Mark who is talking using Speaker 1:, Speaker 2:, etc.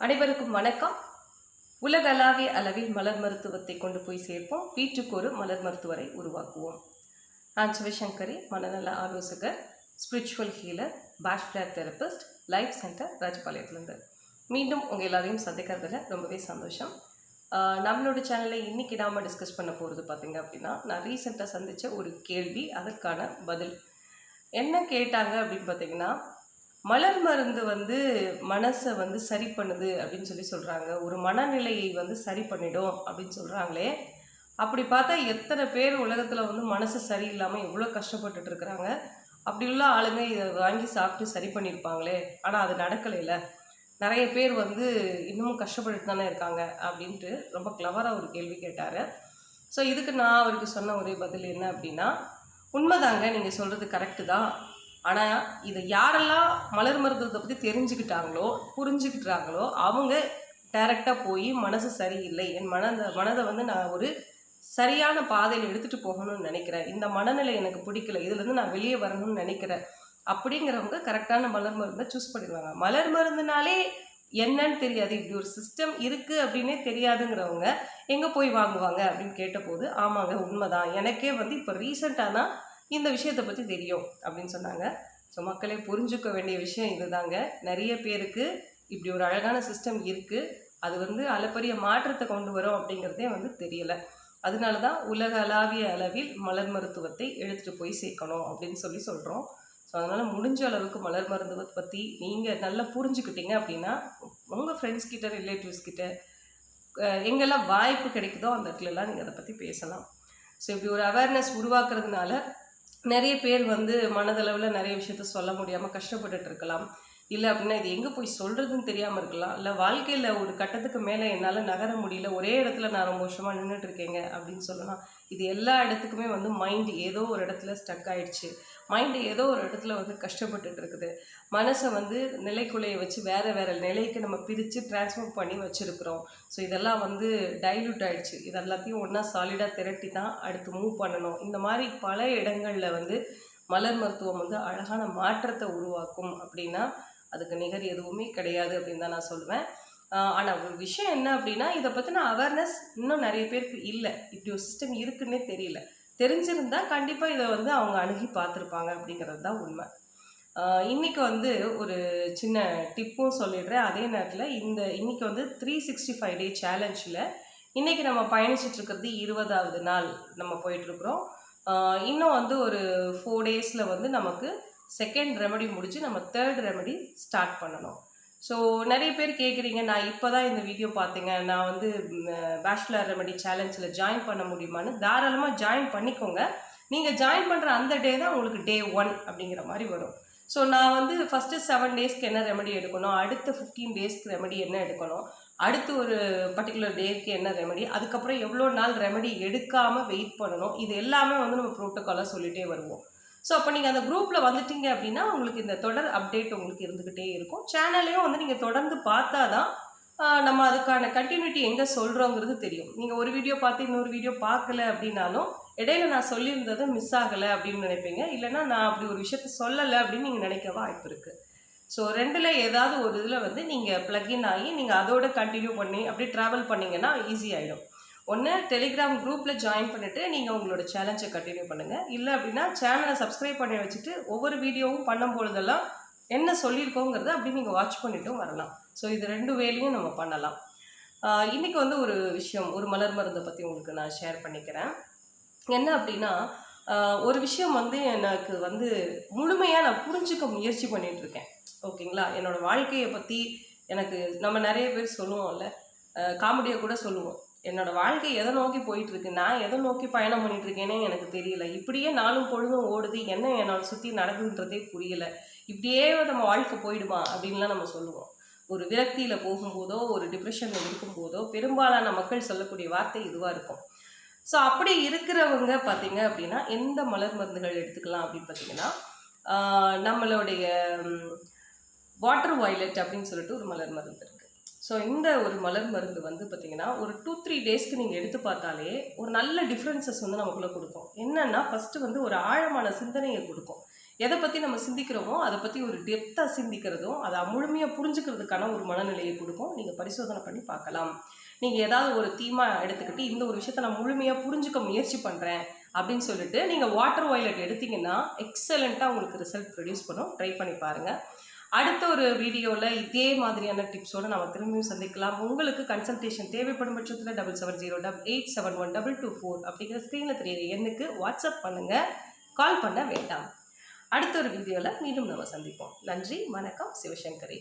Speaker 1: அனைவருக்கும் வணக்கம். உலகளாவிய அளவில் மலர் மருத்துவத்தை கொண்டு போய் சேர்ப்போம். வீட்டுக்கு ஒரு மலர் மருத்துவரை உருவாக்குவோம். நான் சிவசங்கரி, மனநல ஆலோசகர், spiritual healer, Bach flower therapist, life centre, ராஜபாளையத்துலேருந்து. மீண்டும் உங்கள் எல்லாரையும் சந்திக்கிறதுல ரொம்பவே சந்தோஷம். நம்மளோட சேனலில் இன்றைக்கி நாம் டிஸ்கஸ் பண்ண போகிறது பார்த்திங்க அப்படின்னா, நான் ரீசெண்டாக சந்தித்த ஒரு கேள்வி, அதற்கான பதில். என்ன கேட்டாங்க அப்படின்னு பார்த்திங்கன்னா, மலர் மருந்து மனசை சரி பண்ணுது அப்படின்னு சொல்கிறாங்க. ஒரு மனநிலையை சரி பண்ணிடும் அப்படின்னு சொல்கிறாங்களே, அப்படி பார்த்தா எத்தனை பேர் உலகத்தில் மனசு சரியில்லாமல் எவ்வளோ கஷ்டப்பட்டுட்டு இருக்கிறாங்க. அப்படி உள்ள ஆளுங்க இதை வாங்கி சாப்பிட்டு சரி பண்ணியிருப்பாங்களே, ஆனால் அது நடக்கலைல்ல. நிறைய பேர் இன்னமும் கஷ்டப்பட்டுட்டு தானே இருக்காங்க அப்படின்ட்டு ரொம்ப கிளவராக ஒரு கேள்வி கேட்டார். ஸோ இதுக்கு நான் அவருக்கு சொன்ன ஒரே பதில் என்ன அப்படின்னா, உண்மைதாங்க, நீங்கள் சொல்கிறது கரெக்டு தான். ஆனால் இதை யாரெல்லாம் மலர் மருத்துவத்தை பற்றி தெரிஞ்சுக்கிட்டாங்களோ, புரிஞ்சுக்கிட்டாங்களோ, அவங்க டைரெக்டாக போய் மனசு சரியில்லை, என் மனதை நான் ஒரு சரியான பாதையில் எடுத்துகிட்டு போகணும்னு நினைக்கிறேன், இந்த மனநிலை எனக்கு பிடிக்கல, இதுலேருந்து நான் வெளியே வரணும்னு நினைக்கிறேன் அப்படிங்கிறவங்க கரெக்டான மலர் மருந்தை சூஸ் பண்ணிடுவாங்க. மலர் மருந்துனாலே என்னன்னு தெரியாது, இப்படி ஒரு சிஸ்டம் இருக்குது அப்படின்னே தெரியாதுங்கிறவங்க எங்கே போய் வாங்குவாங்க அப்படின்னு கேட்டபோது, ஆமாங்க உண்மைதான், எனக்கே இப்போ ரீசெண்டாக தான் இந்த விஷயத்தை பற்றி தெரியும் அப்படின்னு சொன்னாங்க. ஸோ மக்களே, புரிஞ்சுக்க வேண்டிய விஷயம் இதுதாங்க. நிறைய பேருக்கு இப்படி ஒரு அழகான சிஸ்டம் இருக்குது, அது அளப்பரிய மாற்றத்தை கொண்டு வரும் அப்படிங்கிறதே தெரியலை. அதனால தான் உலகளாவிய அளவில் மலர் மருத்துவத்தை எடுத்துகிட்டு போய் சேர்க்கணும் அப்படின்னு சொல்கிறோம். ஸோ அதனால் முடிஞ்ச அளவுக்கு மலர் மருத்துவத்தை பற்றி நீங்கள் நல்லா புரிஞ்சுக்கிட்டீங்க அப்படின்னா, உங்கள் ஃப்ரெண்ட்ஸ் கிட்ட, ரிலேட்டிவ்ஸ் கிட்ட எங்கெல்லாம் வாய்ப்பு கிடைக்குதோ அந்த இடத்துலலாம் நீங்கள் அதை பற்றி பேசலாம். ஸோ இப்படி ஒரு அவேர்னஸ் உருவாக்குறதுனால நிறைய பேர் மனதளவில் நிறைய விஷயத்த சொல்ல முடியாமல் கஷ்டப்பட்டுட்டு இருக்கலாம். இல்லை அப்படின்னா இது எங்கே போய் சொல்கிறதுன்னு தெரியாமல் இருக்கலாம். இல்லை வாழ்க்கையில் ஒரு கட்டத்துக்கு மேலே என்னால் நகர முடியல, ஒரே இடத்துல நான் ரொம்ப வருஷமாக நின்றுட்டுருக்கேங்க அப்படின்னு சொல்லலாம். இது எல்லா இடத்துக்குமே மைண்டு ஏதோ ஒரு இடத்துல ஸ்டக் ஆகிடுச்சு, மைண்டு ஏதோ ஒரு இடத்துல கஷ்டப்பட்டுட்டு இருக்குது. மனசை நிலைக்குலையை வச்சு வேறு வேறு நிலைக்கு நம்ம பிரித்து டிரான்ஸ்ஃபார்ம் பண்ணி வச்சுருக்குறோம். ஸோ இதெல்லாம் டைல்யூட் ஆகிடுச்சு. இது எல்லாத்தையும் ஒன்றா சாலிடாக திரட்டி தான் அடுத்து மூவ் பண்ணணும். இந்த மாதிரி பல இடங்களில் மலர் மருத்துவம் அழகான மாற்றத்தை உருவாக்கும் அப்படின்னா அதுக்கு நிகர் எதுவுமே கிடையாது அப்படின்னு தான் நான் சொல்லுவேன். ஆனால் ஒரு விஷயம் என்ன அப்படின்னா, இதை பற்றின அவேர்னஸ் இன்னும் நிறைய பேருக்கு இல்லை. இப்படி ஒரு சிஸ்டம் இருக்குன்னே தெரியல. தெரிஞ்சிருந்தால் கண்டிப்பாக இதை அவங்க அணுகி பார்த்துருப்பாங்க அப்படிங்கிறது தான் உண்மை. இன்றைக்கி ஒரு சின்ன டிப்பும் சொல்லிடுறேன். அதே நேரத்தில் இன்றைக்கி 365 டே சேலஞ்சில் இன்றைக்கி நம்ம பயணிச்சிட்ருக்கிறது 20வது நாள் நம்ம போயிட்டுருக்குறோம். இன்னும் ஒரு 4 டேஸில் நமக்கு செகண்ட் ரெமெடி முடிச்சு நம்ம தேர்ட் ரெமெடி ஸ்டார்ட் பண்ணணும். ஸோ நிறைய பேர் கேட்குறீங்க, நான் இப்போ தான் இந்த வீடியோ பார்த்தேங்க, நான் பாஷ் ஃப்ளவர் ரெமெடி சேலஞ்சில் ஜாயின் பண்ண முடியுமான்னு. தாராளமாக ஜாயின் பண்ணிக்கோங்க. நீங்கள் ஜாயின் பண்ணுற அந்த டே தான் உங்களுக்கு டே 1 அப்படிங்கிற மாதிரி வரும். ஸோ நான் ஃபஸ்ட்டு 7 டேஸ்க்கு என்ன ரெமெடி எடுக்கணும், அடுத்த 15 டேஸ்க்கு ரெமெடி என்ன எடுக்கணும், அடுத்து ஒரு பர்டிகுலர் டேக்கு என்ன ரெமெடி, அதுக்கப்புறம் எவ்வளோ நாள் ரெமெடி எடுக்காமல் வெயிட் பண்ணணும், இது எல்லாமே நம்ம ப்ரோட்டோக்காலாக சொல்லிகிட்டே வருவோம். ஸோ அப்போ நீங்கள் அந்த குரூப்பில் வந்துட்டீங்க அப்படின்னா உங்களுக்கு இந்த தொடர் அப்டேட் உங்களுக்கு இருந்துக்கிட்டே இருக்கும். சேனல்லையும் நீங்கள் தொடர்ந்து பார்த்தா தான் நம்ம அதுக்கான கண்டினியூட்டி எங்கே சொல்கிறோங்கிறது தெரியும். நீங்கள் ஒரு வீடியோ பார்த்து இன்னொரு வீடியோ பார்க்கல அப்படின்னாலும் இடையில நான் சொல்லியிருந்தது மிஸ் ஆகலை அப்படின்னு நினைப்பீங்க. இல்லைன்னா நான் அப்படி ஒரு விஷயத்த சொல்லலை அப்படின்னு நீங்கள் நினைக்க வாய்ப்பு இருக்குது. ஸோ ரெண்டில் ஏதாவது ஒரு இதில் நீங்கள் ப்ளக்இன் ஆகி நீங்கள் அதோட கண்டினியூ பண்ணி அப்படியே ட்ராவல் பண்ணிங்கன்னா ஈஸி ஆகிடும். ஒன்று டெலிகிராம் குரூப்பில் ஜாயின் பண்ணிவிட்டு நீங்கள் உங்களோட சேலஞ்சை கண்டினியூ பண்ணுங்கள். இல்லை அப்படின்னா சேனலை சப்ஸ்கிரைப் பண்ணி வச்சுட்டு ஒவ்வொரு வீடியோவும் பண்ணும்பொழுதெல்லாம் என்ன சொல்லியிருக்கோங்கிறத அப்படி நீங்கள் வாட்ச் பண்ணிட்டும் வரலாம். ஸோ இது 2 வேலையும் நம்ம பண்ணலாம். இன்றைக்கி ஒரு விஷயம், ஒரு மலர் மருந்தை பற்றி உங்களுக்கு நான் ஷேர் பண்ணிக்கிறேன். என்ன அப்படின்னா, ஒரு விஷயம் எனக்கு முழுமையாக நான் புரிஞ்சுக்க முயற்சி பண்ணிகிட்ருக்கேன். ஓகேங்களா? என்னோடய வாழ்க்கையை பற்றி எனக்கு நம்ம நிறைய பேர் சொல்லுவோம்ல, காமெடியாக கூட சொல்லுவோம், என்னோடய வாழ்க்கை எதை நோக்கி போயிட்டுருக்கு, நான் எதை நோக்கி பயணம் பண்ணிகிட்ருக்கேனே எனக்கு தெரியல, இப்படியே நாளும் பொழுதும் ஓடுது, என்ன என்னோட சுற்றி நடக்குதுன்றதே புரியலை, இப்படியே நம்ம வாழ்க்கை போயிடுமா அப்படின்லாம் நம்ம சொல்லுவோம். ஒரு விரக்தியில் போகும்போதோ ஒரு டிப்ரெஷனில் இருக்கும்போதோ பெரும்பாலான மக்கள் சொல்லக்கூடிய வார்த்தை இதுவாக இருக்கும். ஸோ அப்படி இருக்கிறவங்க பார்த்திங்க அப்படின்னா எந்த மலர் மருந்துகள் எடுத்துக்கலாம் அப்படின்னு பார்த்திங்கன்னா, நம்மளுடைய வாட்டர் வயலட் அப்படின்னு சொல்லிட்டு ஒரு மலர் மருந்து இருக்குது. ஸோ இந்த ஒரு மலர் மருந்து பார்த்திங்கன்னா ஒரு 2-3 டேஸ்க்கு நீங்கள் எடுத்து பார்த்தாலே ஒரு நல்ல டிஃப்ரென்சஸ் நமக்குள்ளே கொடுக்கும். என்னென்னா ஃபஸ்ட்டு ஒரு ஆழமான சிந்தனையை கொடுக்கும். எதை பற்றி நம்ம சிந்திக்கிறோமோ அதை பற்றி ஒரு டெப்த்தாக சிந்திக்கிறதும் அதை முழுமையாக புரிஞ்சுக்கிறதுக்கான ஒரு மனநிலையை கொடுக்கும். நீங்கள் பரிசோதனை பண்ணி பார்க்கலாம். நீங்கள் ஏதாவது ஒரு தீமாக எடுத்துக்கிட்டு இந்த ஒரு விஷயத்தை நான் முழுமையாக புரிஞ்சுக்க முயற்சி பண்ணுறேன் அப்படின்னு சொல்லிட்டு நீங்கள் வாட்டர் வாய்லெட் எடுத்தீங்கன்னா எக்ஸலண்ட்டாக உங்களுக்கு ரிசல்ட் ப்ரொடியூஸ் பண்ணும். ட்ரை பண்ணி பாருங்கள். அடுத்த ஒரு வீடியோவில் இதே மாதிரியான டிப்ஸோடு நம்ம திரும்பியும் சந்திக்கலாம். உங்களுக்கு கன்சல்டேஷன் தேவைப்படும் பட்சத்தில் 7708871224 அப்படிங்கிற ஸ்க்ரீனில் தெரியுற எண்ணுக்கு வாட்ஸ்அப் பண்ணுங்கள், கால் பண்ண வேண்டாம். அடுத்த ஒரு வீடியோவில் மீண்டும் நம்ம சந்திப்போம். நன்றி, வணக்கம். சிவசங்கரி.